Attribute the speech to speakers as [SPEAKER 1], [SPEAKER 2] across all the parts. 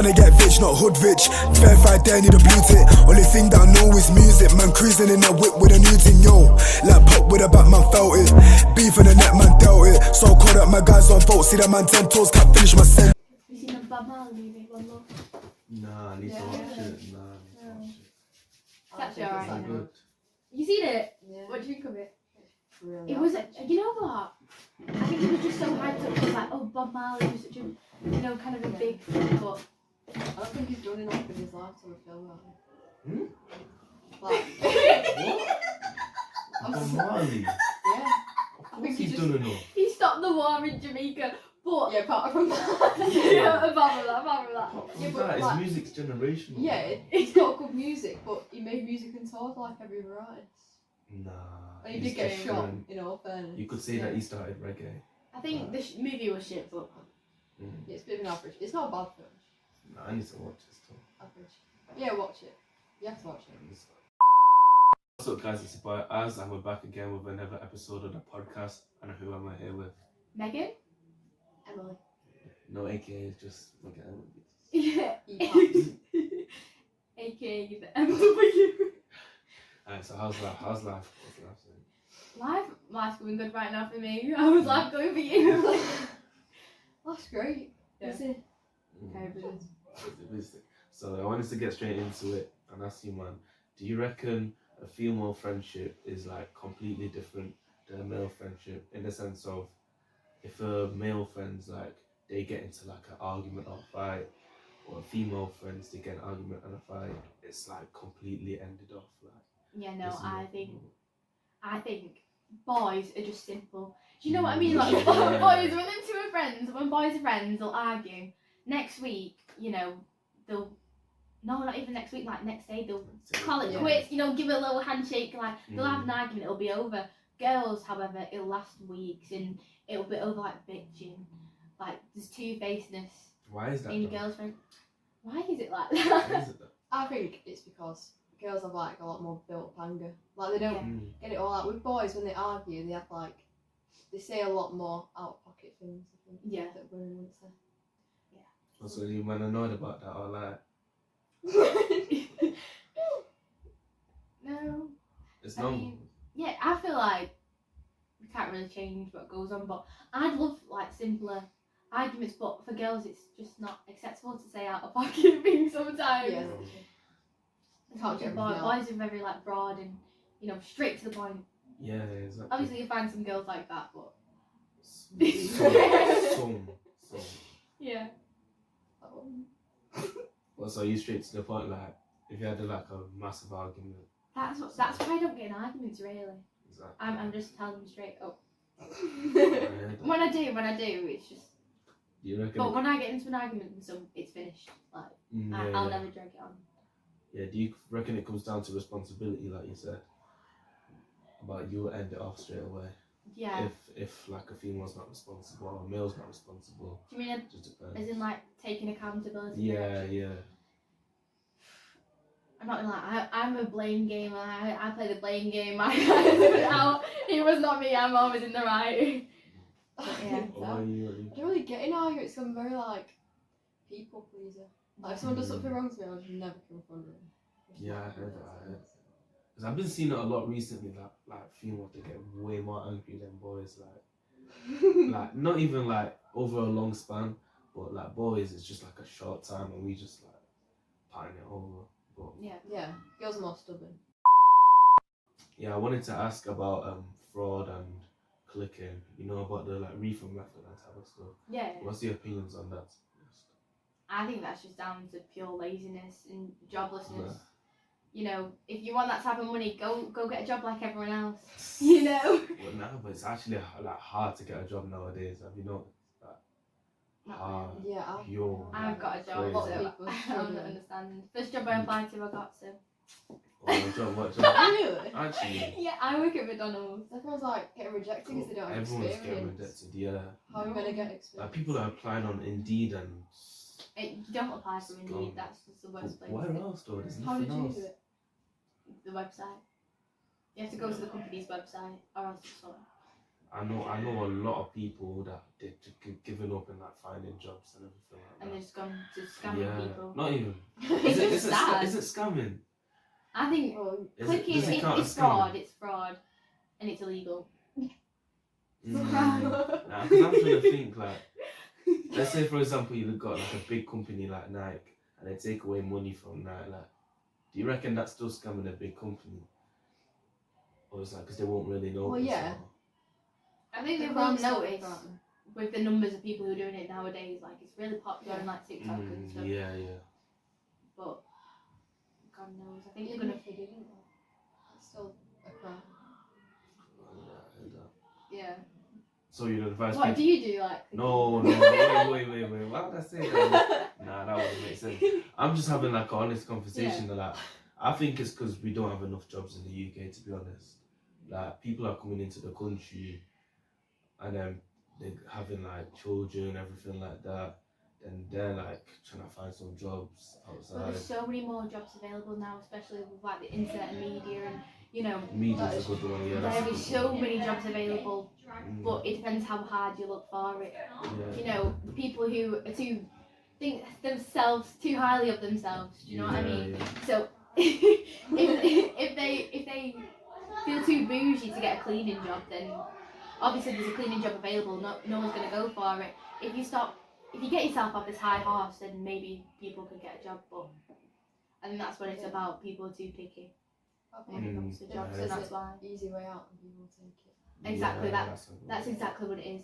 [SPEAKER 1] Tryna get rich, not hood rich. Verified there, need a blue tick. Only thing that I know is music. Man cruising in that whip with a new thing, yo. Like pop with a Batman felt it. Beef in the net, man dealt it. So caught up, my guys on vote. See that man 10 toes, can't finish my sentence.
[SPEAKER 2] Have you seen the Bob Marley movie, One Love?
[SPEAKER 3] Nah, I need to watch it. Nah, I need to watch it.
[SPEAKER 2] It's actually alright.
[SPEAKER 3] Is it good?
[SPEAKER 2] You seen it?
[SPEAKER 4] Yeah.
[SPEAKER 2] What do you think of it?
[SPEAKER 4] Really
[SPEAKER 2] It was, you know what? I think it was just so hyped up. It was like, oh, Bob Marley was such a, you know, kind of a big thing, but
[SPEAKER 4] I don't think he's done enough in his life to film that.
[SPEAKER 3] Hmm?
[SPEAKER 4] Like,
[SPEAKER 3] What? Bob Marley?
[SPEAKER 4] yeah.
[SPEAKER 3] Of course he's done enough.
[SPEAKER 2] he stopped the war in Jamaica. But
[SPEAKER 4] Yeah, apart from that.
[SPEAKER 2] yeah, apart from that.
[SPEAKER 3] Apart from
[SPEAKER 4] Yeah,
[SPEAKER 3] that,
[SPEAKER 4] but
[SPEAKER 3] his
[SPEAKER 4] like-
[SPEAKER 3] music's generational.
[SPEAKER 4] Yeah, he's got good music, but he made music and toured like every other artist.
[SPEAKER 3] Nah.
[SPEAKER 4] And he
[SPEAKER 3] he's
[SPEAKER 4] did get shot,
[SPEAKER 3] different.
[SPEAKER 4] in all fairness.
[SPEAKER 3] You could say that he started reggae.
[SPEAKER 2] I think the movie was shit, but
[SPEAKER 3] Mm.
[SPEAKER 4] Yeah, it's a bit of an average. It's not a bad film.
[SPEAKER 3] Nah, I need to watch this too.
[SPEAKER 4] Average. Yeah, watch it. You have to watch it.
[SPEAKER 3] What's up, guys? It's your boy Az, and we're back again with another episode of the podcast. And who am I here with?
[SPEAKER 2] Megan?
[SPEAKER 4] Emily.
[SPEAKER 3] No, AKA, just look at Emily.
[SPEAKER 2] Yeah.
[SPEAKER 4] E-Paps.
[SPEAKER 2] AKA the MW.
[SPEAKER 3] Alright, so how's life? How's life? What's life saying?
[SPEAKER 2] Life's going good right now for me. How was life going for you?
[SPEAKER 4] That's great.
[SPEAKER 2] Yeah.
[SPEAKER 4] Is it?
[SPEAKER 2] Very good.
[SPEAKER 3] So I wanted to get straight into it and ask you, man, do you reckon a female friendship is like completely different than a male friendship in the sense of if a male friend's like they get into like an argument or a fight, or female friends they get an argument and a fight, it's like completely ended off. Like,
[SPEAKER 2] Yeah, no,
[SPEAKER 3] isn't
[SPEAKER 2] I
[SPEAKER 3] it?
[SPEAKER 2] think boys are just simple. Do you know what I mean? Like
[SPEAKER 3] Yeah.
[SPEAKER 2] boys, when them two are friends, when boys are friends, they'll argue. Next week, you know, they'll not even next week, like next day they'll call it
[SPEAKER 4] Yeah.
[SPEAKER 2] quits, you know, give it a little handshake, like they'll have an
[SPEAKER 3] Mm.
[SPEAKER 2] argument, it'll be over. Girls, however, it'll last weeks and it'll be over like bitching. Like there's two-facedness
[SPEAKER 3] Why is that?
[SPEAKER 2] in
[SPEAKER 3] though?
[SPEAKER 2] girls' friends. Why is it like
[SPEAKER 3] Why
[SPEAKER 2] that?
[SPEAKER 3] is it that?
[SPEAKER 4] I think it's because girls have like a lot more built up anger. Like they don't
[SPEAKER 2] Yeah.
[SPEAKER 3] Mm.
[SPEAKER 4] get it all out. With boys, when they argue, they have like, they say a lot more out of pocket things, I think.
[SPEAKER 2] Yeah.
[SPEAKER 4] That women wouldn't say.
[SPEAKER 3] So you man annoyed about that or like
[SPEAKER 2] No.
[SPEAKER 3] it's
[SPEAKER 2] I
[SPEAKER 3] normal.
[SPEAKER 2] mean, yeah, I feel like we can't really change what goes on, but I'd love like simpler arguments, but for girls it's just not acceptable to say out of pocket things sometimes.
[SPEAKER 4] Yeah. Can't get
[SPEAKER 2] Boys,
[SPEAKER 4] everything out.
[SPEAKER 2] boys are very like broad and, you know, straight to the point.
[SPEAKER 3] Yeah, exactly.
[SPEAKER 2] Obviously you find some girls like that, but
[SPEAKER 3] Some.
[SPEAKER 2] yeah.
[SPEAKER 3] Well, so you straight to the point, like if you had like a massive argument,
[SPEAKER 2] That's why I don't get in arguments really.
[SPEAKER 3] exactly.
[SPEAKER 2] I'm just telling them straight up.
[SPEAKER 3] Yeah,
[SPEAKER 2] When I do, it's just.
[SPEAKER 3] you reckon?
[SPEAKER 2] But when I get into an argument with some, it's finished. Like I'll never drag it on.
[SPEAKER 3] Yeah, do you reckon it comes down to responsibility, like you said? About you'll end it off straight away.
[SPEAKER 2] Yeah.
[SPEAKER 3] If like a female's not responsible or a male's not responsible,
[SPEAKER 2] Do you mean
[SPEAKER 3] it just depends.
[SPEAKER 2] as in like taking accountability?
[SPEAKER 3] Yeah, yeah.
[SPEAKER 2] I'm not gonna lie, I'm a blame game. I play the blame game. I do it out. It was not me. I'm always in the right. Yeah.
[SPEAKER 3] Or are you?
[SPEAKER 4] I don't really get in arguments. I'm very like people pleaser. Like if someone does something wrong to me, I'll just never confront them.
[SPEAKER 3] Yeah, I heard that. Because I've been seeing it a lot recently. Like females, they get way more angry than boys. Like not even like over a long span, but like boys, it's just like a short time, and we just like patting it over. But
[SPEAKER 2] Yeah.
[SPEAKER 4] Yeah, girls are more stubborn.
[SPEAKER 3] yeah, I wanted to ask about fraud and clicking. You know about the like refund method and type of stuff.
[SPEAKER 2] Yeah.
[SPEAKER 3] What's your opinions on that?
[SPEAKER 2] I think that's just down to pure laziness and joblessness.
[SPEAKER 3] Yeah.
[SPEAKER 2] You know, if you want that type of money, go get a job like everyone else. You know.
[SPEAKER 3] Well, no, but it's actually like hard to get a job nowadays. Have you noticed that? Hard.
[SPEAKER 4] Yeah,
[SPEAKER 3] Pure.
[SPEAKER 2] I've got a job,
[SPEAKER 3] Crazy.
[SPEAKER 4] Lots of
[SPEAKER 2] so
[SPEAKER 4] people
[SPEAKER 2] I don't
[SPEAKER 4] struggling.
[SPEAKER 2] understand. First job I applied to, I got so.
[SPEAKER 3] What job?
[SPEAKER 4] Really?
[SPEAKER 3] Actually,
[SPEAKER 2] Yeah, I work at McDonald's.
[SPEAKER 4] Everyone's like getting rejected because they don't have
[SPEAKER 3] everyone's getting
[SPEAKER 4] experience.
[SPEAKER 3] rejected. Yeah,
[SPEAKER 4] How are you gonna get
[SPEAKER 3] like
[SPEAKER 4] experience?
[SPEAKER 3] people are applying on Indeed and.
[SPEAKER 2] You don't apply for Indeed,
[SPEAKER 3] Gone.
[SPEAKER 2] that's just the worst place.
[SPEAKER 3] Where else though? There's
[SPEAKER 4] How
[SPEAKER 3] nothing
[SPEAKER 4] did you
[SPEAKER 3] else.
[SPEAKER 4] do it?
[SPEAKER 2] The website. You have to go to the company's website or else it's not.
[SPEAKER 3] I know a lot of people that they've given up and like finding jobs and everything like that.
[SPEAKER 2] And they've just gone to scamming people.
[SPEAKER 3] Not even.
[SPEAKER 2] It's just sad.
[SPEAKER 3] Is it scamming?
[SPEAKER 2] I think clicking it's fraud. It's fraud, and it's illegal.
[SPEAKER 3] Nah, because I'm trying to think like, let's say for example you've got like a big company like Nike and they take away money from Nike. Like, do you reckon that's still scamming a big company, or is that because they won't really know?
[SPEAKER 4] Well, yeah.
[SPEAKER 2] I think they will notice with the numbers of people who are doing it nowadays. Like it's really popular on like TikTok and stuff.
[SPEAKER 3] Yeah.
[SPEAKER 2] But God knows, I think
[SPEAKER 4] Even
[SPEAKER 2] they're gonna.
[SPEAKER 4] if they didn't, it's still a crime.
[SPEAKER 3] Yeah, I heard that.
[SPEAKER 2] Yeah.
[SPEAKER 3] So you'd advise
[SPEAKER 2] What
[SPEAKER 3] people...
[SPEAKER 2] do you do? Like.
[SPEAKER 3] No, wait. Why would I say that? Nah, that wouldn't make sense. I'm just having like an honest conversation.
[SPEAKER 2] Yeah.
[SPEAKER 3] Like, I think it's because we don't have enough jobs in the UK, to be honest. Like, people are coming into the country and then they're having like children, everything like that. And they're like trying to find some jobs outside.
[SPEAKER 2] But there's so many more jobs available now, especially with like the internet and media, and you know.
[SPEAKER 3] Media's a good one, yeah.
[SPEAKER 2] There is so many jobs available, but it depends how hard you look for it.
[SPEAKER 3] Yeah.
[SPEAKER 2] You know, the people who are think themselves too highly of themselves. Do you know what I mean?
[SPEAKER 3] Yeah.
[SPEAKER 2] So if they feel too bougie to get a cleaning job, then obviously there's a cleaning job available. No one's gonna go for it. If you get yourself off this high horse, then maybe people could get a job. But I think that's what it's about. People are too picky when it comes to jobs, and that's why.
[SPEAKER 4] Easy way out, and people take it.
[SPEAKER 2] Exactly,
[SPEAKER 3] Yeah,
[SPEAKER 2] that's exactly what it is.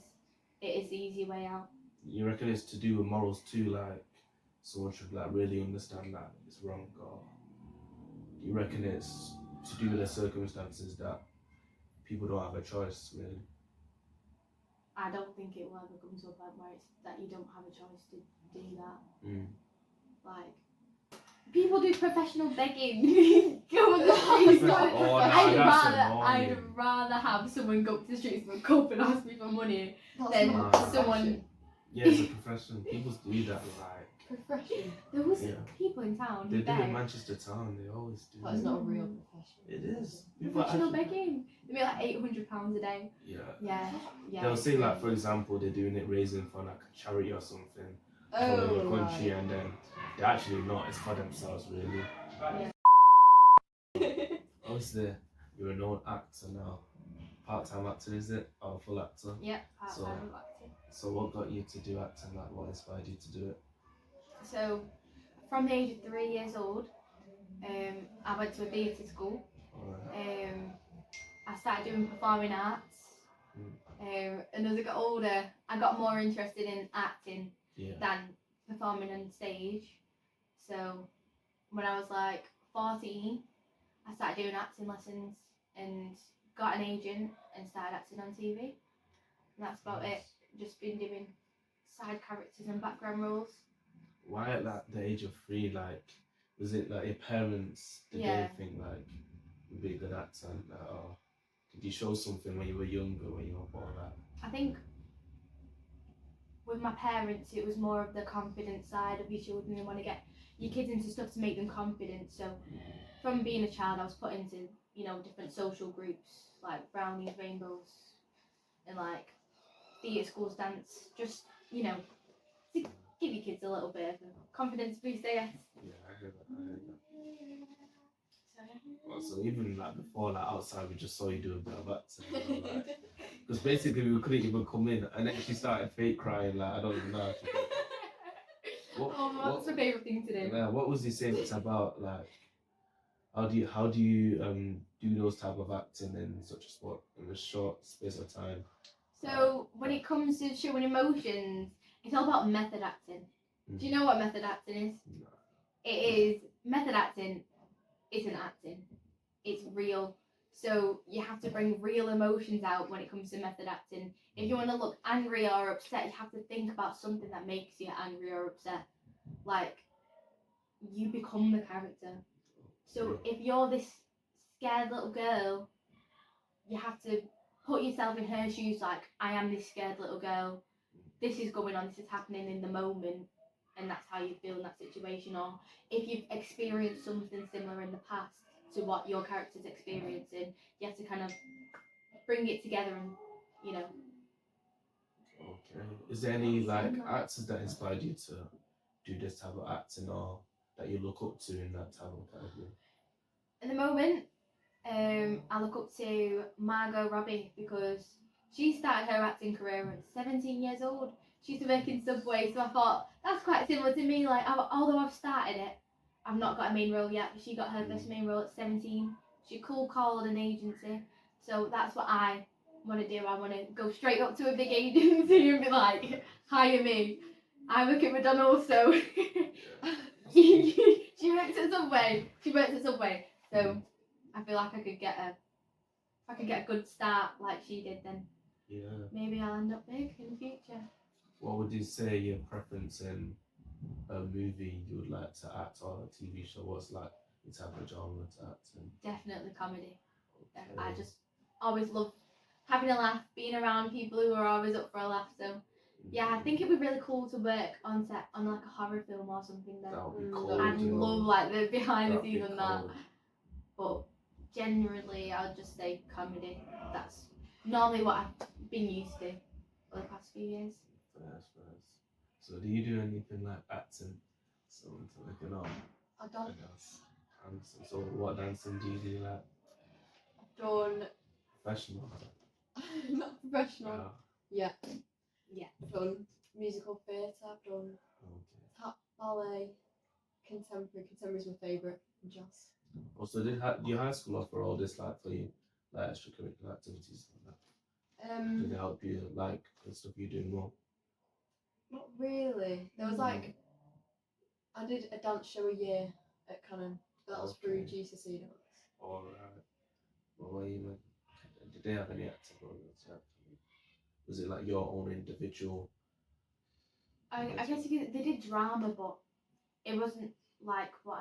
[SPEAKER 2] It is the easy way out.
[SPEAKER 3] You reckon it's to do with morals too? Like, someone should like really understand that it's wrong, or do you reckon it's to do with the circumstances that people don't have a choice, really?
[SPEAKER 2] I don't think it will ever come to a point where it's that you don't have a choice to do that. Like, people do professional begging. Go on the streets. I'd rather have someone go up to the streets of a cup and ask me for money than someone.
[SPEAKER 3] Yeah, it's a profession. People do that, like.
[SPEAKER 4] Profession.
[SPEAKER 2] There was people in town.
[SPEAKER 3] They do in Manchester town. They always do.
[SPEAKER 4] That's not a real profession.
[SPEAKER 3] It is.
[SPEAKER 2] Professional begging. They make like £800 a day. Yeah.
[SPEAKER 3] They'll say like, for example, they're doing it raising for like a charity or something for the country, and then they're actually not. It's for themselves, really.
[SPEAKER 2] Yeah.
[SPEAKER 3] Obviously, you're a known actor now. Part-time actor, is it? Or full actor?
[SPEAKER 2] Yeah, part-time acting.
[SPEAKER 3] So what got you to do acting? Like, what inspired you to do it?
[SPEAKER 2] So, from the age of 3 years old, I went to a theatre school. I started doing performing arts. And as I got older, I got more interested in acting than performing on stage. So, when I was like 14, I started doing acting lessons and got an agent and started acting on TV. And that's about it. Just been doing side characters and background roles.
[SPEAKER 3] Why at like the age of 3? Like, was it like your parents? Did they think like you'd be a good actor? Like, or did you show something when you were younger, when you were born? Like?
[SPEAKER 2] I think with my parents, it was more of the confident side of your children. You want to get your kids into stuff to make them confident. So from being a child, I was put into different social groups like brownies, rainbows, and like theatre schools, dance. Just to give your kids a little bit of a confidence boost, I guess.
[SPEAKER 3] Yeah, I heard that. So even like before, like outside, we just saw you do a bit of acting. Because basically we couldn't even come in, and then she started fake crying. Like, I don't even know.
[SPEAKER 2] What's my favourite thing to do?
[SPEAKER 3] Yeah, what was he saying? It's about like how do you do those type of acting in such a sport in a short space of time?
[SPEAKER 2] So when it comes to showing emotions, it's all about method acting. Do you know what method acting is?
[SPEAKER 3] No.
[SPEAKER 2] It is method acting isn't acting. It's real. So you have to bring real emotions out when it comes to method acting. If you want to look angry or upset, you have to think about something that makes you angry or upset. Like, you become the character. So if you're this scared little girl, you have to put yourself in her shoes, like, I am this scared little girl. This is going on, this is happening in the moment, and that's how you feel in that situation. Or if you've experienced something similar in the past to what your character's experiencing, you have to kind of bring it together and you know.
[SPEAKER 3] Okay. Is there any like actors that inspired you to do this type of acting, or that you look up to in that type of category?
[SPEAKER 2] At the moment, I look up to Margot Robbie because she started her acting career at 17 years old. She used to work in Subway, so I thought that's quite similar to me. Like, although I've started it, I've not got a main role yet, but she got her first main role at 17. She cold called an agency, so that's what I want to do. I want to go straight up to a big agency and be like, hire me. I work at McDonald's, so she works at Subway. She works at Subway, so I feel like I could get a good start like she did. Then maybe I'll end up big in the future.
[SPEAKER 3] What would you say your preference in a movie you would like to act, or a TV show? What's like your type of genre to act in?
[SPEAKER 2] Definitely comedy.
[SPEAKER 3] Okay.
[SPEAKER 2] I just always love having a laugh, being around people who are always up for a laugh. So yeah, I think it'd be really cool to work on set on like a horror film or something. Then
[SPEAKER 3] That would be cool.
[SPEAKER 2] I'd love like the behind the
[SPEAKER 3] That'd be
[SPEAKER 2] scenes and that.
[SPEAKER 3] cool.
[SPEAKER 2] But generally, I'll just say comedy. That's normally what I've been used to for the past few years.
[SPEAKER 3] First. So do you do anything like acting? Something like
[SPEAKER 4] I've done.
[SPEAKER 3] Dancing. So what dancing do you do? Like
[SPEAKER 4] I've done.
[SPEAKER 3] professional?
[SPEAKER 4] Not professional.
[SPEAKER 3] Yeah.
[SPEAKER 2] Yeah.
[SPEAKER 4] I've done musical theatre. I've done
[SPEAKER 3] Okay.
[SPEAKER 4] tap, ballet, contemporary. Contemporary's my favourite. And jazz.
[SPEAKER 3] Also, did your high school offer all this like for you, like extracurricular activities like that? Did it help you like the stuff you're doing more?
[SPEAKER 4] Not really. There was like, I did a dance show a year at Cannon. That was through GCSE dance.
[SPEAKER 3] Alright. Well, did they have any acting programs? Was it like your own individual?
[SPEAKER 2] I guess they did drama, but it wasn't like what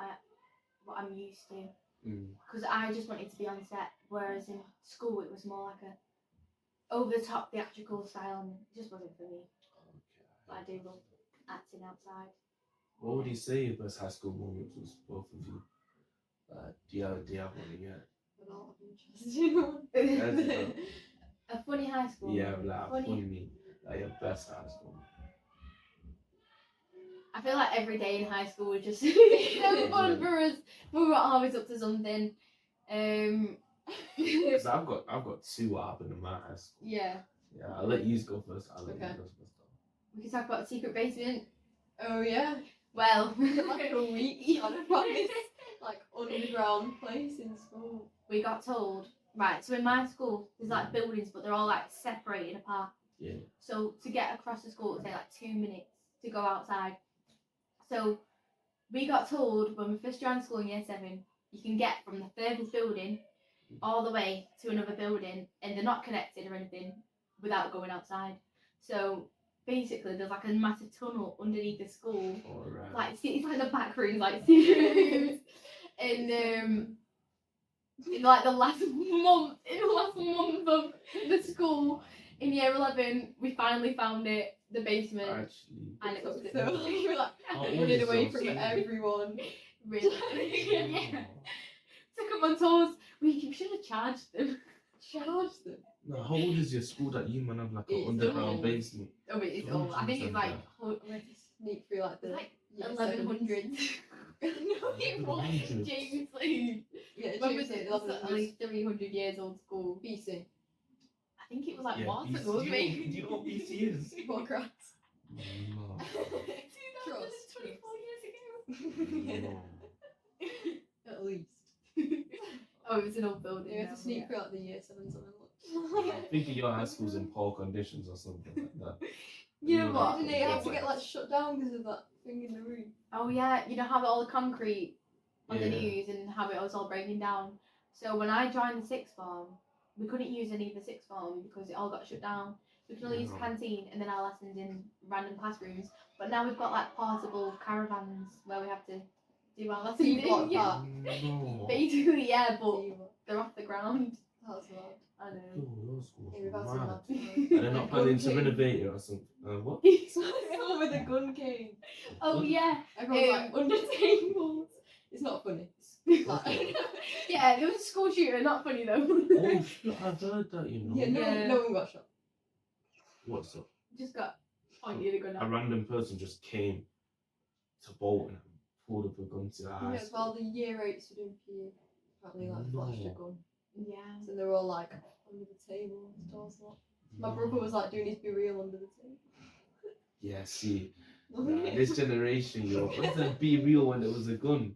[SPEAKER 2] I'm used to. Because I just wanted to be on set, whereas in school it was more like a over the top theatrical style, and it just wasn't for me.
[SPEAKER 3] Okay.
[SPEAKER 2] But I do love acting outside.
[SPEAKER 3] What would you say your best high school moment was, both of you? Do you have one yet?
[SPEAKER 4] A lot of interesting.
[SPEAKER 2] A funny high school.
[SPEAKER 3] Yeah, like funny, like your best high school.
[SPEAKER 2] I feel like every day in high school was just so fun for us. We were always up to something.
[SPEAKER 3] So I've got two what happened in my high school.
[SPEAKER 2] Yeah.
[SPEAKER 3] Yeah, I'll let you go first.
[SPEAKER 2] We can talk about the secret basement.
[SPEAKER 4] Oh yeah.
[SPEAKER 2] Well,
[SPEAKER 4] Like a week trying to find this like underground place in school.
[SPEAKER 2] We got told, right, so in my school there's like buildings, but they're all like separated apart.
[SPEAKER 3] Yeah.
[SPEAKER 2] So to get across the school it would take like 2 minutes to go outside. So we got told when we first joined school in year 7, you can get from the furthest building all the way to another building, and they're not connected or anything without going outside. So basically there's like a massive tunnel underneath the school.
[SPEAKER 3] Alright.
[SPEAKER 2] Like it's like the back rooms, like secret rooms. And in like the last month of the school in year 11, we finally found it, the basement.
[SPEAKER 3] Actually.
[SPEAKER 2] And it was
[SPEAKER 4] So we were like running away from everyone.
[SPEAKER 2] Really. Yeah. Took them on tours. We should have charged them.
[SPEAKER 4] Charged them.
[SPEAKER 3] No, how old is your school that you man have like an
[SPEAKER 4] It's
[SPEAKER 3] underground
[SPEAKER 4] old.
[SPEAKER 3] basement?
[SPEAKER 2] Oh, but it's old. I think it's like
[SPEAKER 4] We had to sneak through like the
[SPEAKER 2] like
[SPEAKER 4] year
[SPEAKER 2] 1100s.
[SPEAKER 4] No, it was.
[SPEAKER 3] 1100s.
[SPEAKER 2] James Lee.
[SPEAKER 4] Yeah,
[SPEAKER 2] When was
[SPEAKER 4] James
[SPEAKER 2] it?
[SPEAKER 4] Lee,
[SPEAKER 2] It's at least 300 years old school.
[SPEAKER 4] BC.
[SPEAKER 2] I think it was like
[SPEAKER 3] Yeah,
[SPEAKER 2] more
[SPEAKER 3] BC.
[SPEAKER 2] than those,
[SPEAKER 3] Do
[SPEAKER 2] maybe.
[SPEAKER 3] you know what BC is?
[SPEAKER 4] Democrats.
[SPEAKER 3] No.
[SPEAKER 2] 2024 years ago.
[SPEAKER 3] No.
[SPEAKER 4] At least.
[SPEAKER 2] Oh, it was an old building.
[SPEAKER 4] You had
[SPEAKER 2] now,
[SPEAKER 4] to sneak
[SPEAKER 2] yeah.
[SPEAKER 4] through like the year 7s and
[SPEAKER 3] I think your high school's in poor conditions or something like that.
[SPEAKER 2] You know what?
[SPEAKER 4] Didn't it have to get like shut down because of that thing in the room?
[SPEAKER 2] Oh yeah, you know how all the concrete on the
[SPEAKER 3] Yeah.
[SPEAKER 2] news and how it was all breaking down. So when I joined the sixth form, we couldn't use any of the sixth form because it all got shut down. We could only use the canteen and then our lessons in random classrooms. But now we've got like portable caravans where we have to do our lessons in.
[SPEAKER 4] Block
[SPEAKER 2] Yeah.
[SPEAKER 4] that.
[SPEAKER 3] No.
[SPEAKER 2] Basically, yeah, but
[SPEAKER 4] See what-
[SPEAKER 2] they're off the ground.
[SPEAKER 4] That's mad.
[SPEAKER 2] I know.
[SPEAKER 3] Yo, your school's
[SPEAKER 4] Yeah, we've had some
[SPEAKER 3] mad.
[SPEAKER 4] mad
[SPEAKER 3] And they're not planning to
[SPEAKER 4] Gun
[SPEAKER 3] renovate it or something. What?
[SPEAKER 4] Someone with a gun came.
[SPEAKER 2] Oh yeah,
[SPEAKER 4] Everyone's like under tables. It's not funny. Like,
[SPEAKER 2] yeah. There was a school shooter. Not funny though.
[SPEAKER 3] Oh shit, I've heard that, you know.
[SPEAKER 4] yeah,
[SPEAKER 2] Yeah.
[SPEAKER 4] no one got shot.
[SPEAKER 3] What's up?
[SPEAKER 2] Just got pointed a gun
[SPEAKER 3] A
[SPEAKER 2] at.
[SPEAKER 3] random person just came to Bolton and pulled up a gun to the
[SPEAKER 4] Yeah,
[SPEAKER 3] high
[SPEAKER 4] as
[SPEAKER 3] school.
[SPEAKER 4] well, the year 8s were doing PE. Apparently, like, flashed a
[SPEAKER 3] No.
[SPEAKER 4] gun.
[SPEAKER 2] Yeah.
[SPEAKER 4] So they were all like under the table and stuff. Like. My brother was like doing his Be Real under the table.
[SPEAKER 3] Yeah, see, this generation, yo, what's the Be Real when there was a gun?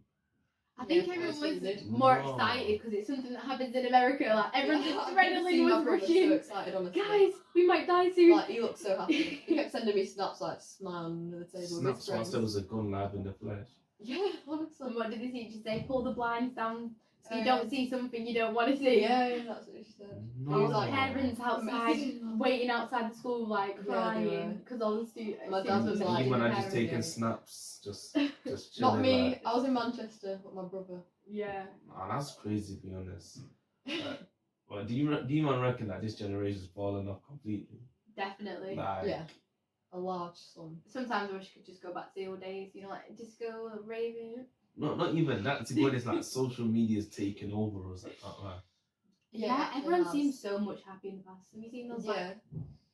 [SPEAKER 2] I think
[SPEAKER 4] Yeah,
[SPEAKER 2] everyone
[SPEAKER 4] that's what
[SPEAKER 2] was
[SPEAKER 4] you did.
[SPEAKER 2] more
[SPEAKER 3] No.
[SPEAKER 2] excited because it's something that happens in America. Like everyone's
[SPEAKER 4] Yeah, I've never
[SPEAKER 2] adrenaline
[SPEAKER 4] seen my
[SPEAKER 2] was
[SPEAKER 4] brother
[SPEAKER 2] rushing.
[SPEAKER 4] so excited, honestly.
[SPEAKER 2] Guys, we might die soon.
[SPEAKER 4] Like, he looked so happy. He kept sending me snaps, like, smiling under the table with his
[SPEAKER 3] Snaps
[SPEAKER 4] friends.
[SPEAKER 3] whilst there was a gun live in the flesh.
[SPEAKER 4] Yeah, honestly.
[SPEAKER 2] And what did the teacher say? Pull the blinds down so you
[SPEAKER 4] Oh,
[SPEAKER 2] don't
[SPEAKER 4] yeah.
[SPEAKER 2] see something you don't want to see.
[SPEAKER 4] Yeah, that's what she said.
[SPEAKER 3] No.
[SPEAKER 2] There was
[SPEAKER 4] like,
[SPEAKER 2] parents outside
[SPEAKER 4] messaging.
[SPEAKER 2] waiting outside the school like
[SPEAKER 4] Yeah, they
[SPEAKER 2] crying
[SPEAKER 4] were.
[SPEAKER 2] because all the students.
[SPEAKER 4] My dad was like,
[SPEAKER 3] You man are
[SPEAKER 2] parents.
[SPEAKER 3] just taking
[SPEAKER 4] yeah.
[SPEAKER 3] snaps, just
[SPEAKER 4] Not
[SPEAKER 3] chilling.
[SPEAKER 4] me.
[SPEAKER 3] Like,
[SPEAKER 4] I was in Manchester with my brother.
[SPEAKER 2] Yeah.
[SPEAKER 3] oh, that's crazy, to be honest. Well, do you man reckon that this generation's fallen off completely?
[SPEAKER 2] Definitely.
[SPEAKER 3] Like,
[SPEAKER 4] Yeah. A large sum.
[SPEAKER 2] Sometimes I wish I could just go back to the old days, you know, like disco, raving.
[SPEAKER 3] not even that. To be honest, like social media's taking over us. I can't lie.
[SPEAKER 2] Yeah,
[SPEAKER 4] actually
[SPEAKER 2] everyone
[SPEAKER 4] has.
[SPEAKER 2] seems so much happy in the past. Have you seen those
[SPEAKER 4] Yeah.
[SPEAKER 2] like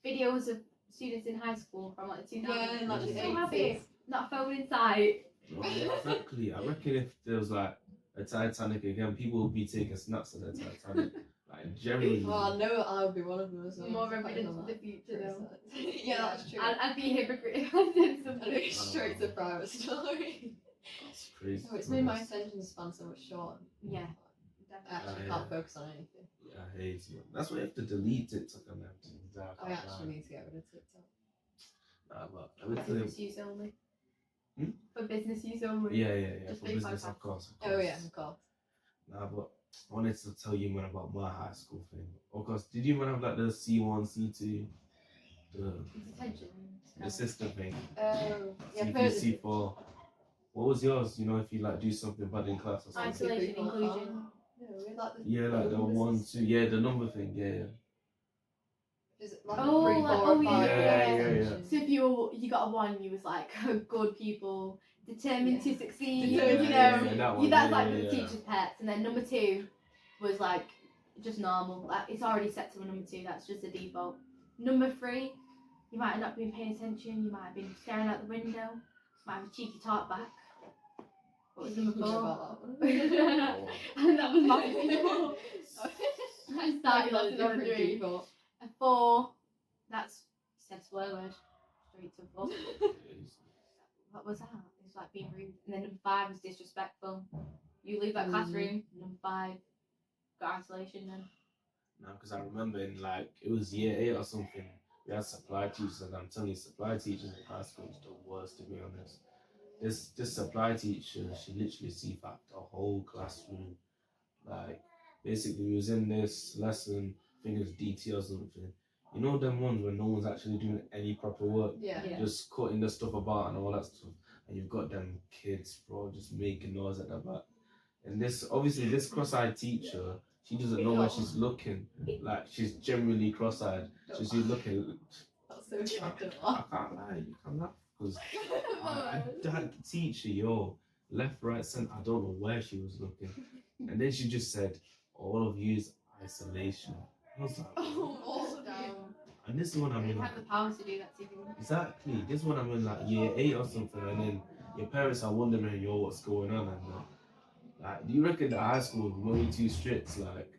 [SPEAKER 2] videos of students in high school from like the 2000s?
[SPEAKER 4] Yeah, in like
[SPEAKER 2] They're
[SPEAKER 4] the
[SPEAKER 2] so
[SPEAKER 4] 80s.
[SPEAKER 2] happy. Not a phone in sight.
[SPEAKER 3] No, exactly. I reckon if there was like a Titanic again, people would be taking snaps of the Titanic. Like generally.
[SPEAKER 4] Well, I know I would be one of them as well.
[SPEAKER 2] More
[SPEAKER 4] Quite
[SPEAKER 2] evidence
[SPEAKER 4] on
[SPEAKER 2] of the
[SPEAKER 4] that.
[SPEAKER 2] future though.
[SPEAKER 4] Yeah, that's true.
[SPEAKER 2] I'd be a hypocrite if I did
[SPEAKER 4] I'd
[SPEAKER 2] something.
[SPEAKER 4] go straight to private story.
[SPEAKER 3] That's crazy.
[SPEAKER 4] Oh, it's made my attention span so much shorter.
[SPEAKER 2] Yeah,
[SPEAKER 4] I
[SPEAKER 2] definitely.
[SPEAKER 4] actually
[SPEAKER 3] Yeah.
[SPEAKER 4] can't focus on anything.
[SPEAKER 3] Yeah, I hate it. That's why you have to delete TikTok and everything.
[SPEAKER 4] I actually need to get rid of TikTok.
[SPEAKER 3] Nah, but
[SPEAKER 2] For
[SPEAKER 3] everything.
[SPEAKER 2] business use only.
[SPEAKER 3] Hmm?
[SPEAKER 2] For business use only.
[SPEAKER 3] Yeah.
[SPEAKER 2] Just
[SPEAKER 3] For
[SPEAKER 2] big
[SPEAKER 3] business,
[SPEAKER 2] podcast.
[SPEAKER 3] of course.
[SPEAKER 4] Oh yeah, of course.
[SPEAKER 3] Nah, but I wanted to tell you man about my high school thing. Of course, did you man have like the C1, C2,
[SPEAKER 2] Detention.
[SPEAKER 3] the system thing?
[SPEAKER 4] Oh, yeah,
[SPEAKER 3] C3,
[SPEAKER 4] first-
[SPEAKER 3] C4. What was yours? You know, if you like do something bad in class or something.
[SPEAKER 2] Isolation, inclusion.
[SPEAKER 4] No, we had like the
[SPEAKER 3] Yeah, like the
[SPEAKER 4] numbers.
[SPEAKER 3] 1, 2. Yeah, the number thing. Yeah.
[SPEAKER 4] Is it like
[SPEAKER 2] Oh,
[SPEAKER 4] 3, 4,
[SPEAKER 2] like-
[SPEAKER 4] or
[SPEAKER 2] oh,
[SPEAKER 4] 5?
[SPEAKER 3] yeah.
[SPEAKER 2] So if you got a 1, you was like good people, determined to succeed.
[SPEAKER 4] Yeah,
[SPEAKER 2] you know,
[SPEAKER 3] that one,
[SPEAKER 2] that's
[SPEAKER 3] yeah,
[SPEAKER 2] like
[SPEAKER 3] yeah,
[SPEAKER 2] the
[SPEAKER 3] yeah.
[SPEAKER 2] teacher's pets. And then number 2 was like just normal. Like it's already set to a number 2. That's just a default. Number 3, you might have not been paying attention. You might have been staring out the window. Might have a cheeky talk back. What was number 4?
[SPEAKER 4] About that one.
[SPEAKER 2] And that was my default. I started off with number 3.
[SPEAKER 4] default.
[SPEAKER 2] A 4, that's said swear word. Straight to 4. What was that? It was like being rude. And then number 5 was disrespectful. You leave that classroom. Number 5, got isolation then.
[SPEAKER 3] No, because I remember in like it was year 8 or something. We had supply teachers, and I'm telling you, supply teachers in high school is the worst, to be honest. This supply teacher, she literally see the whole classroom. Like basically, we was in this lesson. I think it was DT or something. You know them ones where no one's actually doing any proper work,
[SPEAKER 4] Yeah.
[SPEAKER 2] Yeah.
[SPEAKER 3] just cutting the stuff about and all that stuff. And you've got them kids, bro, just making noise at the back. And this, obviously, this cross-eyed teacher, she doesn't know where she's looking. Like, she's generally cross-eyed. So she's looking.
[SPEAKER 4] That's so sad.
[SPEAKER 3] I can't lie, you can laugh. Because that teacher, yo, left, right, centre, I don't know where she was looking. And then she just said, all of you is isolation. I was like,
[SPEAKER 4] Oh, down.
[SPEAKER 3] and this is when I'm
[SPEAKER 2] You
[SPEAKER 3] in
[SPEAKER 2] have the power to do that to you.
[SPEAKER 3] exactly. This one I'm in like year 8 or something, and then your parents are wondering, yo, what's going on? And like, do you reckon that high school were we too strict? Like,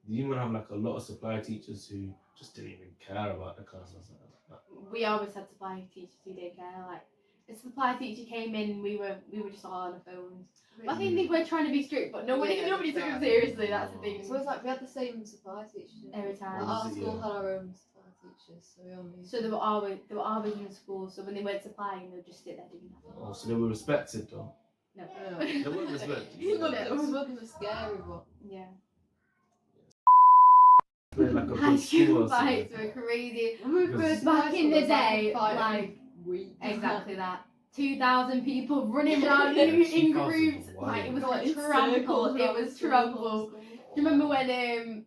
[SPEAKER 3] do you even have like a lot of supply teachers who just didn't even care about the class or something like that?
[SPEAKER 2] We always had supply teachers who didn't care. Like, if supply teacher came in, we were just all on the phones. But I think they were trying to be strict, but nobody
[SPEAKER 4] Yeah,
[SPEAKER 2] took them
[SPEAKER 4] exactly.
[SPEAKER 2] seriously. That's the thing.
[SPEAKER 4] So it's like we had the same supply teachers. didn't we?
[SPEAKER 2] Every time.
[SPEAKER 4] Like, our
[SPEAKER 3] Was it,
[SPEAKER 4] school
[SPEAKER 3] yeah?
[SPEAKER 4] had our own supply teachers, so we all knew.
[SPEAKER 2] So they were always in the school. So when they weren't supplying, they'd just sit there doing nothing.
[SPEAKER 3] Oh, so they were respected though.
[SPEAKER 2] No.
[SPEAKER 4] No.
[SPEAKER 3] They weren't respected.
[SPEAKER 4] Some of them were scary, but
[SPEAKER 2] Yeah.
[SPEAKER 3] They're like a
[SPEAKER 2] High
[SPEAKER 3] good school
[SPEAKER 2] school
[SPEAKER 3] or something.
[SPEAKER 2] fights were crazy.
[SPEAKER 4] when we
[SPEAKER 3] Because-
[SPEAKER 4] first
[SPEAKER 2] Back
[SPEAKER 4] high
[SPEAKER 2] in
[SPEAKER 4] school,
[SPEAKER 2] the
[SPEAKER 4] it was like
[SPEAKER 2] day,
[SPEAKER 4] a fight every
[SPEAKER 2] like,
[SPEAKER 4] week.
[SPEAKER 2] Exactly that. 2,000 people running around in
[SPEAKER 3] 2,000
[SPEAKER 2] groups.
[SPEAKER 3] wow.
[SPEAKER 2] Like, it was
[SPEAKER 4] Like,
[SPEAKER 2] like
[SPEAKER 4] in
[SPEAKER 2] trample.
[SPEAKER 4] circles
[SPEAKER 2] It
[SPEAKER 4] around
[SPEAKER 2] was
[SPEAKER 4] the school.
[SPEAKER 2] trample. Do you remember when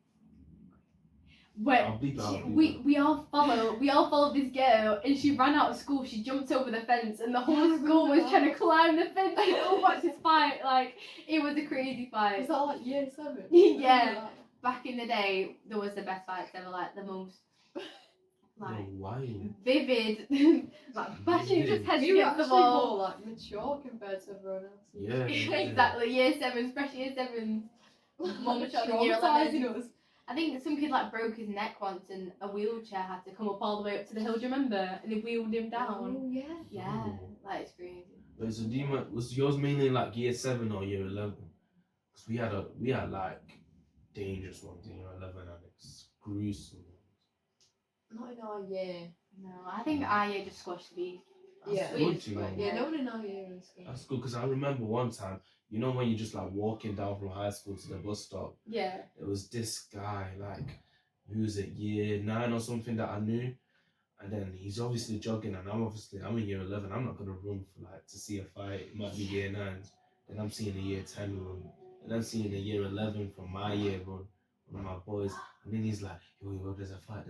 [SPEAKER 3] I'll bleep it, I'll bleep it.
[SPEAKER 2] we all followed this girl and she ran out of school, she jumped over the fence and the whole
[SPEAKER 4] Yeah, I
[SPEAKER 2] school was
[SPEAKER 4] remember
[SPEAKER 2] trying to
[SPEAKER 4] that.
[SPEAKER 2] climb the fence and all watch this fight. Like, it was a crazy
[SPEAKER 4] Was
[SPEAKER 2] fight.
[SPEAKER 4] that like year 7?
[SPEAKER 2] Yeah. Back in the day, there was the best fights ever, like the most like
[SPEAKER 3] wild.
[SPEAKER 2] vivid, like bashing just heads
[SPEAKER 4] You were
[SPEAKER 2] against the
[SPEAKER 4] actually
[SPEAKER 2] wall.
[SPEAKER 4] more like mature compared to everyone else.
[SPEAKER 3] Yeah.
[SPEAKER 2] Exactly, year 7, especially year 7. More mature than year 11.
[SPEAKER 4] Traumatising us.
[SPEAKER 2] I think some kid like broke his neck once and a wheelchair had to come up all the way up to the hill, do you remember? And they wheeled him down.
[SPEAKER 4] Oh yeah.
[SPEAKER 2] Yeah,
[SPEAKER 3] Oh.
[SPEAKER 2] like it's crazy.
[SPEAKER 3] Wait, so was yours mainly like year 7 or year 11? Because we had like dangerous ones in year 11 and it's gruesome.
[SPEAKER 4] Not in our year.
[SPEAKER 2] No, I think our year just squashed the beast.
[SPEAKER 3] That's
[SPEAKER 4] Yeah.
[SPEAKER 3] good, you know.
[SPEAKER 4] Yeah, no one in our year is good.
[SPEAKER 3] That's good because I remember one time, you know, when you're just like walking down from high school to the bus stop,
[SPEAKER 2] Yeah.
[SPEAKER 3] it was this guy, like, who was at year 9 or something that I knew. And then he's obviously jogging, and I'm in year 11. I'm not gonna run for like to see a fight. It might be year 9. Then I'm seeing a year 10 run, and I'm seeing a year 11 from my year run, one of my boys. And then he's like, yo, there's a fight.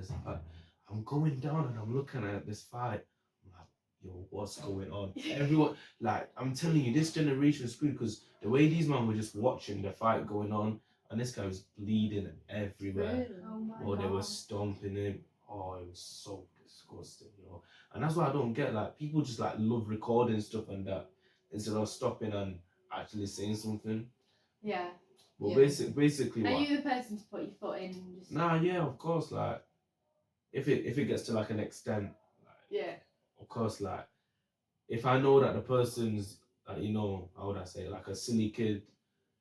[SPEAKER 3] I'm going down and I'm looking at this fight. I'm like, yo, what's going on? Everyone, like, I'm telling you, this generation is screwed because the way these men were just watching the fight going on, and this guy was bleeding everywhere.
[SPEAKER 4] Really?
[SPEAKER 2] Oh my
[SPEAKER 3] Or
[SPEAKER 2] god.
[SPEAKER 3] they were stomping him. Oh, it was so disgusting, you know. And that's why I don't get, like, people just like love recording stuff and that instead of stopping and actually saying something.
[SPEAKER 2] Yeah.
[SPEAKER 3] But
[SPEAKER 4] Yeah.
[SPEAKER 3] basically,
[SPEAKER 2] Are
[SPEAKER 3] what?
[SPEAKER 2] you the person to put your foot in and just...
[SPEAKER 3] Nah, yeah, of course. Like, if it gets to like an extent, like,
[SPEAKER 2] Yeah.
[SPEAKER 3] of course, like, if I know that the person's, you know, how would I say, like a silly kid,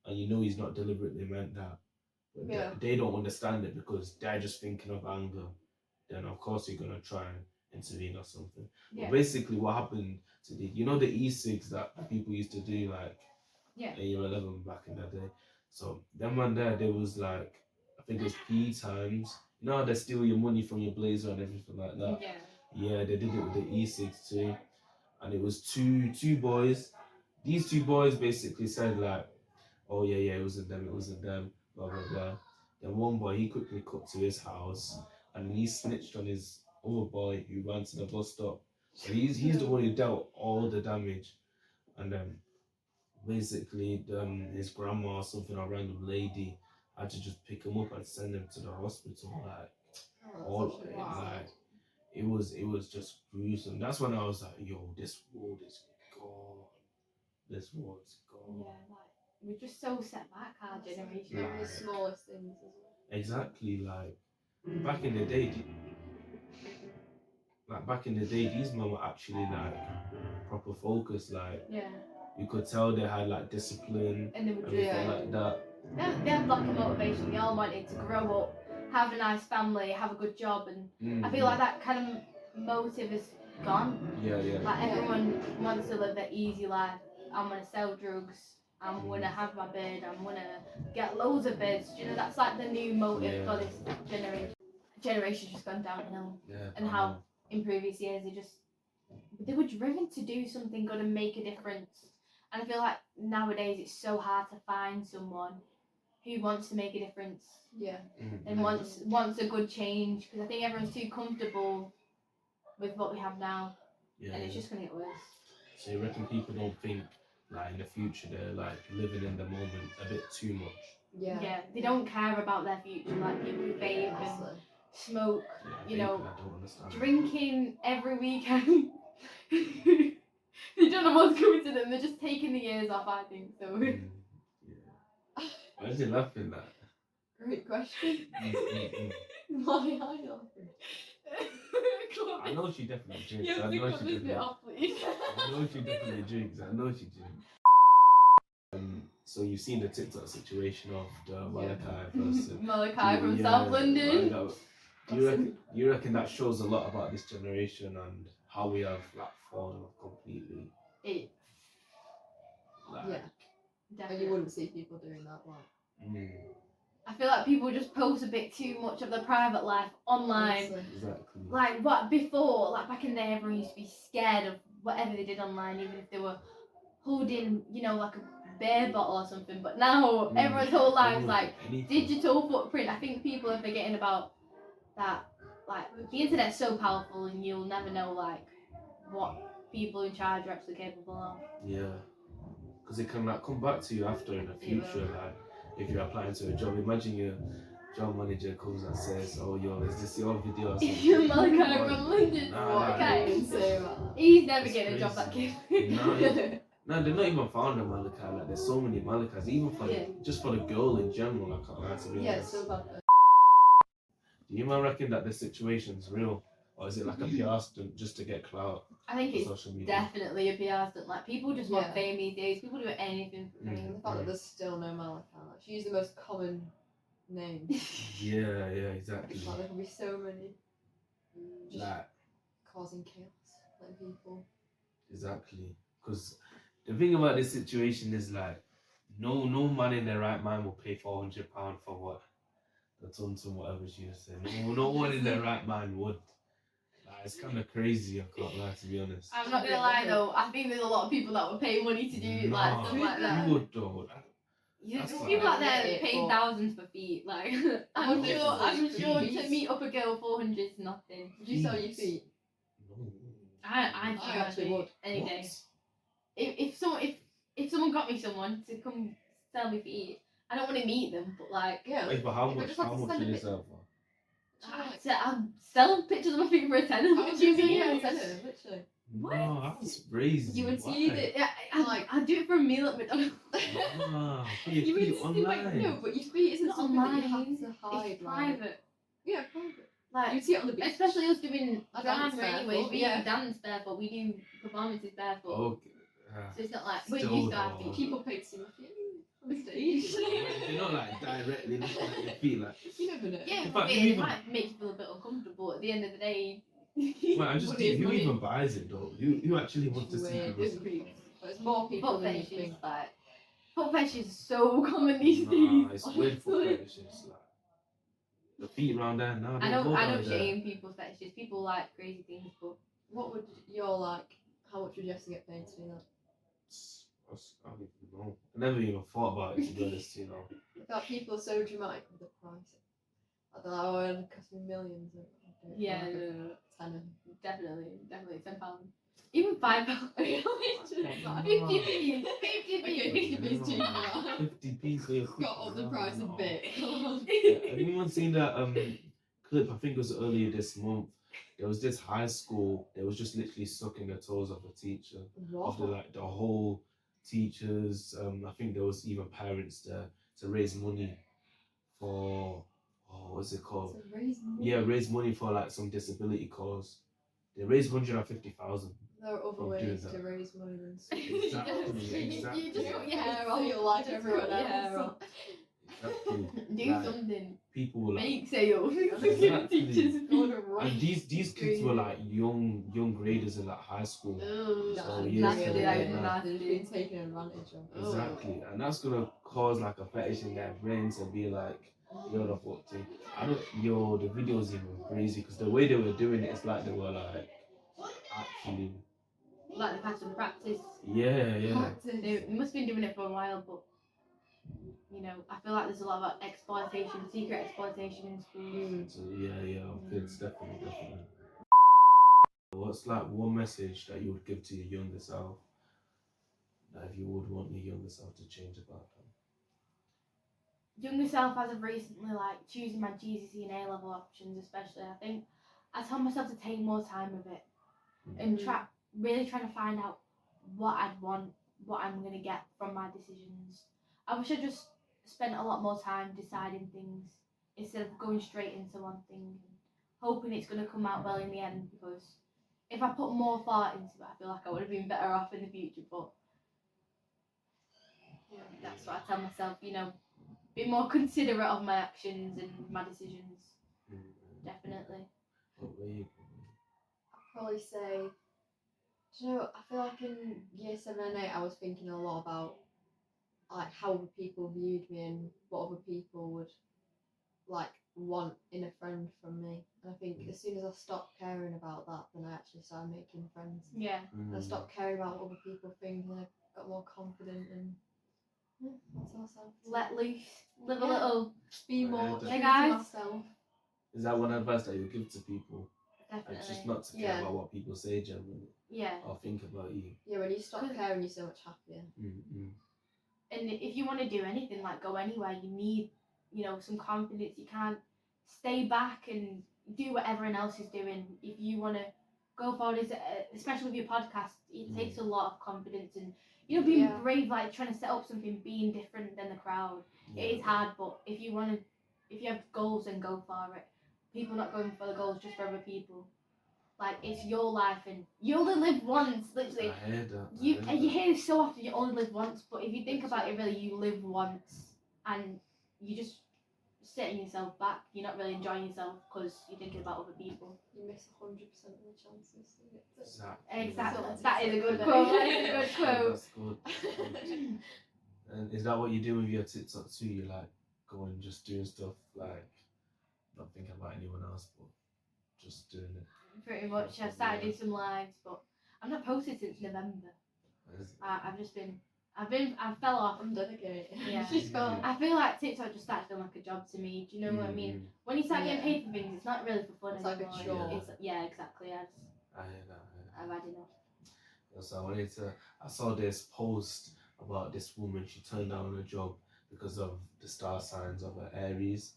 [SPEAKER 3] and you know he's not deliberately meant that, but
[SPEAKER 4] Yeah.
[SPEAKER 3] they don't understand it because they're just thinking of anger, then of course you're gonna try and intervene or something.
[SPEAKER 2] Yeah.
[SPEAKER 3] But basically, what happened to the, you know, the e-cigs that people used to do like
[SPEAKER 2] Yeah.
[SPEAKER 3] in year 11 back in the day. So them man there was like, I think it was PE times. You know how they steal your money from your blazer and everything like that.
[SPEAKER 2] Yeah.
[SPEAKER 3] Yeah, they did it with the e-cigs too, and it was two boys. These 2 boys basically said like, oh yeah, it wasn't them, blah blah blah. Then one boy, he quickly cut to his house and he snitched on his other boy who ran to the bus stop. So he's the one who dealt all the damage. And then basically his grandma or something, or random lady, had to just pick him up and send him to the hospital. Like, all of it, like, it was just gruesome. That's when I was like, yo, this world is gone. This world's gone.
[SPEAKER 2] Yeah, like, we're just so set back, our generation.
[SPEAKER 4] Even the smallest things as well.
[SPEAKER 3] Exactly, like back in the day, these men were actually like proper focused. Like,
[SPEAKER 2] Yeah.
[SPEAKER 3] you could tell they had like discipline,
[SPEAKER 2] And they were
[SPEAKER 3] everything
[SPEAKER 2] just...
[SPEAKER 3] like that.
[SPEAKER 2] They had like a motivation. They all wanted to grow up, have a nice family, have a good job, and I feel like that kind of motive is gone.
[SPEAKER 3] Yeah.
[SPEAKER 2] Like, everyone wants to live their easy life. I'm gonna sell drugs. I'm gonna have my bed. I'm gonna get loads of beds. You know, that's like the new motive for this generation. Generation's just gone downhill.
[SPEAKER 3] Yeah.
[SPEAKER 2] And how in previous years they were driven to do something good and make a difference. And I feel like nowadays it's so hard to find someone who wants to make a difference
[SPEAKER 4] Yeah.
[SPEAKER 2] and wants a good change, because I think everyone's too comfortable with what we have now, and it's just gonna get worse.
[SPEAKER 3] So you reckon people don't think like in the future they're like living in the moment a bit too much?
[SPEAKER 4] Yeah.
[SPEAKER 2] They don't care about their future, like people who vape and
[SPEAKER 4] Honestly.
[SPEAKER 2] smoke, you know,
[SPEAKER 3] I don't understand.
[SPEAKER 2] drinking every weekend. They don't know what's coming to them. They're just taking the years off, I think. So.
[SPEAKER 3] Yeah. Why is he laughing at?
[SPEAKER 4] Great question.
[SPEAKER 3] Mm.
[SPEAKER 4] Why am I laughing?
[SPEAKER 3] I know she definitely drinks.
[SPEAKER 2] You have
[SPEAKER 3] I
[SPEAKER 2] to
[SPEAKER 3] know
[SPEAKER 2] cut
[SPEAKER 3] she
[SPEAKER 2] this bit
[SPEAKER 3] definitely.
[SPEAKER 2] off, please.
[SPEAKER 3] I know she definitely drinks. So you've seen the TikTok situation of the Malachi person.
[SPEAKER 2] Malachi from South London.
[SPEAKER 3] Do you reckon that shows a lot about this generation and how we have like fallen off completely?
[SPEAKER 2] It,
[SPEAKER 3] Like,
[SPEAKER 4] Yeah. And
[SPEAKER 2] definitely.
[SPEAKER 4] you wouldn't see people doing that, like.
[SPEAKER 2] I feel like people just post a bit too much of their private life online.
[SPEAKER 4] Honestly.
[SPEAKER 3] Exactly.
[SPEAKER 2] Like, what before, like back in the day, everyone used to be scared of whatever they did online, even if they were holding, you know, like a beer bottle or something. But now everyone's whole life is like digital footprint. I think people are forgetting about that. Like, the internet's so powerful, and you'll never know like what people in charge are actually capable of.
[SPEAKER 3] Yeah. Because it can like come back to you after in the future. Like, if you're applying to a job, imagine you're job manager comes and says, "Oh, yo, is this your video?" Or
[SPEAKER 2] Malachi
[SPEAKER 3] something?
[SPEAKER 2] from London.
[SPEAKER 3] Nah,
[SPEAKER 2] Okay.
[SPEAKER 4] You can say about that.
[SPEAKER 2] He's never
[SPEAKER 3] It's
[SPEAKER 2] getting a job, that
[SPEAKER 3] crazy.
[SPEAKER 2] kid.
[SPEAKER 3] No, they're not even found a Malachi. Like, there's so many Malachis, even for
[SPEAKER 4] Yeah.
[SPEAKER 3] just for the girl in general. I can't lie to be
[SPEAKER 4] Yeah,
[SPEAKER 3] honest.
[SPEAKER 4] so bad.
[SPEAKER 3] Do you man reckon that the situation's real, or is it like a PR stunt just to get clout
[SPEAKER 2] I think
[SPEAKER 3] on
[SPEAKER 2] it's
[SPEAKER 3] social media?
[SPEAKER 2] definitely a PR stunt. Like, people just want
[SPEAKER 4] Yeah.
[SPEAKER 2] fame these days. People do anything for
[SPEAKER 3] Mm.
[SPEAKER 2] fame.
[SPEAKER 4] The fact that there's still no Malachi. Like, she used the most common name.
[SPEAKER 3] Yeah, exactly.
[SPEAKER 4] Like, there can be so many. Just
[SPEAKER 3] Like,
[SPEAKER 4] causing chaos, letting people.
[SPEAKER 3] exactly. Because the thing about this situation is like, no man in their right mind will pay £400 for what the tons and whatever she was saying. No one in their right mind would. Like, it's kind of crazy. I can't lie, to be honest.
[SPEAKER 2] I'm not gonna lie though, I think there's a lot of people that would pay money to do like
[SPEAKER 3] Nah,
[SPEAKER 2] stuff like that.
[SPEAKER 3] who would though?
[SPEAKER 2] There's
[SPEAKER 3] That's
[SPEAKER 2] people out there
[SPEAKER 4] like-
[SPEAKER 2] paying thousands for feet. Like, I'm
[SPEAKER 4] What
[SPEAKER 2] sure,
[SPEAKER 4] is
[SPEAKER 2] I'm
[SPEAKER 4] it?
[SPEAKER 2] sure
[SPEAKER 4] Feet?
[SPEAKER 2] to meet up a girl, 400 is nothing.
[SPEAKER 4] Would you sell your feet?
[SPEAKER 3] No.
[SPEAKER 2] I
[SPEAKER 4] actually would.
[SPEAKER 2] any
[SPEAKER 3] What?
[SPEAKER 2] day. If someone got me someone to come sell me feet, I don't want to meet them, but like,
[SPEAKER 4] Yeah.
[SPEAKER 3] Wait, but how
[SPEAKER 4] if I
[SPEAKER 3] much?
[SPEAKER 4] just had
[SPEAKER 3] How
[SPEAKER 4] to
[SPEAKER 3] much
[SPEAKER 4] send
[SPEAKER 3] did
[SPEAKER 4] a
[SPEAKER 3] it
[SPEAKER 4] bit-
[SPEAKER 3] sell for?
[SPEAKER 2] I'll sell pictures of my feet for a tenner.
[SPEAKER 4] How
[SPEAKER 2] What
[SPEAKER 4] would
[SPEAKER 2] do you
[SPEAKER 4] you
[SPEAKER 2] mean?
[SPEAKER 4] mean? Literally.
[SPEAKER 3] No, that's crazy.
[SPEAKER 4] You would
[SPEAKER 3] Why?
[SPEAKER 4] see that.
[SPEAKER 2] Yeah, I'd do it for a meal at McDonald's.
[SPEAKER 3] Ah, put your
[SPEAKER 4] You would
[SPEAKER 3] feet
[SPEAKER 4] see,
[SPEAKER 3] online.
[SPEAKER 4] no, but your feet isn't
[SPEAKER 2] Not
[SPEAKER 4] something that you
[SPEAKER 2] online.
[SPEAKER 4] have to hide.
[SPEAKER 2] It's
[SPEAKER 4] like-
[SPEAKER 2] private.
[SPEAKER 4] Yeah, private.
[SPEAKER 2] Like,
[SPEAKER 4] You'd see it on the beach.
[SPEAKER 2] especially us doing
[SPEAKER 4] I dance
[SPEAKER 2] drama anyway.
[SPEAKER 4] barefoot,
[SPEAKER 2] We
[SPEAKER 4] yeah.
[SPEAKER 2] dance barefoot. We do performances barefoot.
[SPEAKER 3] Okay.
[SPEAKER 2] So it's not like we're
[SPEAKER 3] Still
[SPEAKER 2] used to our
[SPEAKER 3] though.
[SPEAKER 2] feet.
[SPEAKER 4] People paid to see my feet on the stage.
[SPEAKER 3] They're not like directly looking at your feet. Like,
[SPEAKER 4] You never know.
[SPEAKER 2] Yeah,
[SPEAKER 3] In
[SPEAKER 2] but
[SPEAKER 3] fact,
[SPEAKER 2] it
[SPEAKER 3] you even-
[SPEAKER 2] might make you feel a bit uncomfortable. At the end of the day,
[SPEAKER 3] wait, I just
[SPEAKER 4] Money
[SPEAKER 3] think
[SPEAKER 4] is
[SPEAKER 3] who
[SPEAKER 4] money.
[SPEAKER 3] even buys it though? Who actually wants to see
[SPEAKER 4] Weird,
[SPEAKER 3] people?
[SPEAKER 4] it's creepy. But it's more people
[SPEAKER 2] foot
[SPEAKER 4] than you
[SPEAKER 2] fetishes,
[SPEAKER 4] think.
[SPEAKER 2] like foot fetishes is so common these
[SPEAKER 3] Nah,
[SPEAKER 2] days.
[SPEAKER 3] it's weird for
[SPEAKER 2] honestly.
[SPEAKER 3] fetishes. Like, the feet round there, nah,
[SPEAKER 2] I
[SPEAKER 3] don't go
[SPEAKER 2] don't
[SPEAKER 3] down there.
[SPEAKER 2] shame people's fetishes. People like crazy things, but
[SPEAKER 4] What would your like? How much would you have to get paid to do that?
[SPEAKER 3] I don't even know. I never even thought about it, to be honest, you know.
[SPEAKER 4] I feel like people are so dramatic with the price. Like they're like, oh, it'll cost me millions. I'll do it for
[SPEAKER 2] yeah,
[SPEAKER 4] like a
[SPEAKER 2] no.
[SPEAKER 4] tenner.
[SPEAKER 2] Definitely £10. Even £5.
[SPEAKER 3] Wow.
[SPEAKER 2] 50p.
[SPEAKER 4] Okay, 50p is cheap.
[SPEAKER 3] 50p for your feet.
[SPEAKER 4] Got up the price a bit.
[SPEAKER 3] Have anyone seen that clip? I think it was earlier this month. There was this high school. They was just literally sucking the toes of a teacher. Of the whole teachers. I think there was even parents there to raise money for what's it called?
[SPEAKER 4] To raise money.
[SPEAKER 3] Yeah, raise money for like some disability cause. They raised 150,000.
[SPEAKER 4] There are other
[SPEAKER 3] From doing
[SPEAKER 4] ways
[SPEAKER 3] that.
[SPEAKER 4] to raise money than
[SPEAKER 3] Exactly.
[SPEAKER 2] You just got your
[SPEAKER 4] Yeah,
[SPEAKER 2] hair
[SPEAKER 4] so
[SPEAKER 2] off.
[SPEAKER 4] you're like
[SPEAKER 2] Just
[SPEAKER 4] everyone
[SPEAKER 2] cut your hair
[SPEAKER 4] else.
[SPEAKER 2] off.
[SPEAKER 3] Exactly.
[SPEAKER 2] Do
[SPEAKER 3] Like,
[SPEAKER 2] something.
[SPEAKER 3] people were like,
[SPEAKER 2] Make sales.
[SPEAKER 3] Exactly.
[SPEAKER 2] Teachers.
[SPEAKER 3] and these kids were like young graders in like high school.
[SPEAKER 2] Oh,
[SPEAKER 3] So,
[SPEAKER 2] that's
[SPEAKER 3] yeah,
[SPEAKER 2] nasty.
[SPEAKER 3] so
[SPEAKER 2] That
[SPEAKER 3] yeah,
[SPEAKER 2] is
[SPEAKER 3] nah.
[SPEAKER 2] nasty.
[SPEAKER 4] They've been taken advantage of.
[SPEAKER 3] Exactly, and that's gonna cause like a fetish in their brains and be like, yo, the fuck thing. The video was even crazy because the way they were doing it, it's like they were like actually,
[SPEAKER 2] Like the pattern practice.
[SPEAKER 3] yeah.
[SPEAKER 2] They must have been doing it for a while, but you know, I feel like there's a lot of exploitation, secret exploitation in schools.
[SPEAKER 3] So yeah, kids definitely. What's like one message that you would give to your younger self? That if you would want your younger self to change about them?
[SPEAKER 2] Younger self, as of recently, like choosing my GCSE and A-level options, especially, I think I told myself to take more time with it and really trying to find out what I'd want, what I'm gonna get from my decisions. I wish I just spent a lot more time deciding things instead of going straight into one thing and hoping it's gonna come out well in the end. Because if I put more thought into it, I feel like I would have been better off in the future. But yeah, that's what I tell myself. You know, be more considerate of my actions and my decisions. Definitely.
[SPEAKER 3] What were you?
[SPEAKER 4] I'd probably say, do you know, I feel like in year 7 and 8 I was thinking a lot about like how other people viewed me and what other people would like want in a friend from me. And I think as soon as I stopped caring about that, then I actually started making friends.
[SPEAKER 2] Yeah.
[SPEAKER 4] I stopped caring about what other people think and I got more confident and that's myself.
[SPEAKER 2] Let loose. Live a
[SPEAKER 4] Yeah.
[SPEAKER 2] little.
[SPEAKER 4] Be
[SPEAKER 3] Yeah,
[SPEAKER 4] more
[SPEAKER 3] just-
[SPEAKER 4] true to
[SPEAKER 2] guys.
[SPEAKER 4] myself.
[SPEAKER 3] Is that one advice that you give to people? And
[SPEAKER 2] Definitely.
[SPEAKER 3] just not to care
[SPEAKER 4] Yeah.
[SPEAKER 3] about what people say generally
[SPEAKER 2] Yeah.
[SPEAKER 3] or think about you.
[SPEAKER 4] Yeah, when you stop
[SPEAKER 2] 'Cause-
[SPEAKER 4] caring, you're so much happier.
[SPEAKER 2] And if you want to do anything, like go anywhere, you some confidence. You can't stay back and do what everyone else is doing. If you want to go forward, especially with your podcast, it takes a lot of confidence and being brave, like trying to set up something, being different than the crowd. It is hard, but if you have goals, then go for it. People not going for the goals just for other people. Like, it's your life and you only live once, literally.
[SPEAKER 3] I heard that.
[SPEAKER 2] You hear this so often, you only live once, but if you think about it, really, you live once and you just setting yourself back. You're not really enjoying yourself because you're thinking about other people.
[SPEAKER 4] You miss 100% of the chances.
[SPEAKER 2] Exactly. That is a good quote. That is a good quote.
[SPEAKER 3] That's good. And is that what you do with your TikTok too? You like go and just doing stuff, like not thinking about anyone else, but just doing it.
[SPEAKER 2] Pretty much. I started doing some lives, but I've not posted since November. I fell off.
[SPEAKER 4] I'm dedicated.
[SPEAKER 2] Yeah.
[SPEAKER 4] She's gone.
[SPEAKER 2] I feel like TikTok just started feeling like a job to me. Do you know what I mean? When you start getting paid for things, it's not really for fun
[SPEAKER 4] It's like
[SPEAKER 2] anymore.
[SPEAKER 4] a chore.
[SPEAKER 2] Exactly.
[SPEAKER 3] I hear that.
[SPEAKER 2] I've had enough.
[SPEAKER 3] So I saw this post about this woman. She turned down a job because of the star signs of her Aries.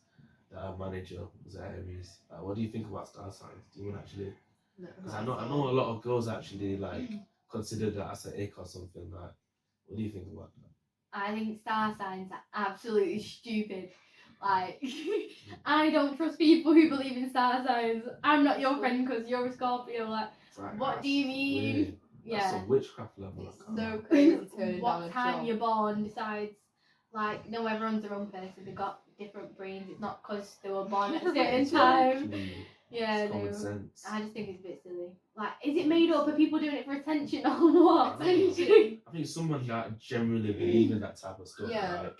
[SPEAKER 3] That her manager was an Aries. What do you think about star signs? Do you want actually? Because I know a lot of girls actually like consider that as an ick or something. Like, what do you think about that?
[SPEAKER 2] I think star signs are absolutely stupid. Like, I don't trust people who believe in star signs. I'm not your friend because you're a Scorpio. Like, what do you mean?
[SPEAKER 3] Weird. That's
[SPEAKER 2] Yeah.
[SPEAKER 3] a witchcraft level.
[SPEAKER 4] It's so crazy turning down
[SPEAKER 2] What
[SPEAKER 4] a
[SPEAKER 2] time
[SPEAKER 4] job.
[SPEAKER 2] you're born decides. Like, no, everyone's their own person. They've got different brains. It's not because they were born at a certain time. Yeah,
[SPEAKER 3] It's common
[SPEAKER 2] no.
[SPEAKER 3] sense.
[SPEAKER 2] I just think it's a bit silly. Like, is it made up? Are people doing it for attention or what?
[SPEAKER 3] I think someone that generally believe in that type of stuff.
[SPEAKER 4] Yeah.
[SPEAKER 3] Like,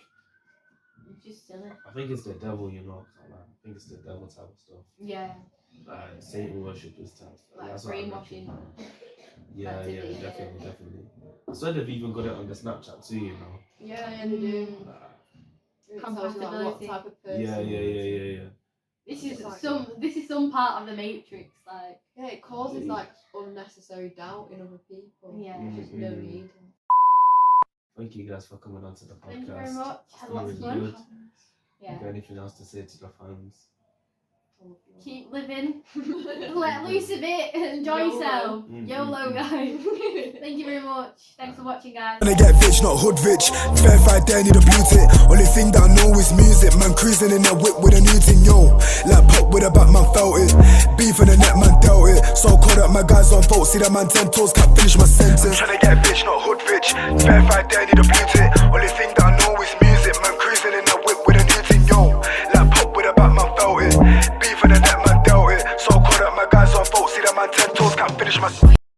[SPEAKER 2] It's just silly.
[SPEAKER 3] I think it's the devil, you know. Like, I think it's the devil type of stuff.
[SPEAKER 2] Yeah,
[SPEAKER 3] Like Satan worshippers type stuff.
[SPEAKER 2] like
[SPEAKER 3] That's what I
[SPEAKER 2] brainwashing.
[SPEAKER 3] reckon. Yeah,
[SPEAKER 2] activity.
[SPEAKER 3] definitely. I swear they've even got it on the Snapchat too, you know.
[SPEAKER 4] Yeah, they do.
[SPEAKER 3] Like,
[SPEAKER 4] It tells you like what
[SPEAKER 2] Compatibility.
[SPEAKER 4] type of person.
[SPEAKER 3] yeah.
[SPEAKER 2] This is
[SPEAKER 4] Exactly.
[SPEAKER 2] some part of the Matrix. Like,
[SPEAKER 4] Yeah, it causes like unnecessary doubt in other people.
[SPEAKER 2] Yeah.
[SPEAKER 4] There's just no
[SPEAKER 3] Mhm.
[SPEAKER 4] need.
[SPEAKER 3] Thank you guys for coming on to the podcast.
[SPEAKER 2] thank you very much. Had
[SPEAKER 3] been
[SPEAKER 2] lots of
[SPEAKER 3] really
[SPEAKER 2] fun.
[SPEAKER 3] good.
[SPEAKER 2] Yeah.
[SPEAKER 3] You got anything else to say to the fans?
[SPEAKER 2] Keep living. Let loose a bit. Enjoy
[SPEAKER 4] YOLO.
[SPEAKER 2] yourself.
[SPEAKER 3] Mm,
[SPEAKER 2] YOLO,
[SPEAKER 3] mm,
[SPEAKER 2] guys. Thank you very much. Thanks for watching, guys.
[SPEAKER 1] Tryna get rich, not hood rich. Verified there, need a blue tick. Only thing that I know is music. Man cruising in that whip with a new thing, yo. Like pop with a back, man felt it. Beef in the net, man dealt it. So caught up, my guys on fault. See that man 10 toes, can't finish my sentence. Tryna get rich, not hood rich. Verified there, need a blue tick.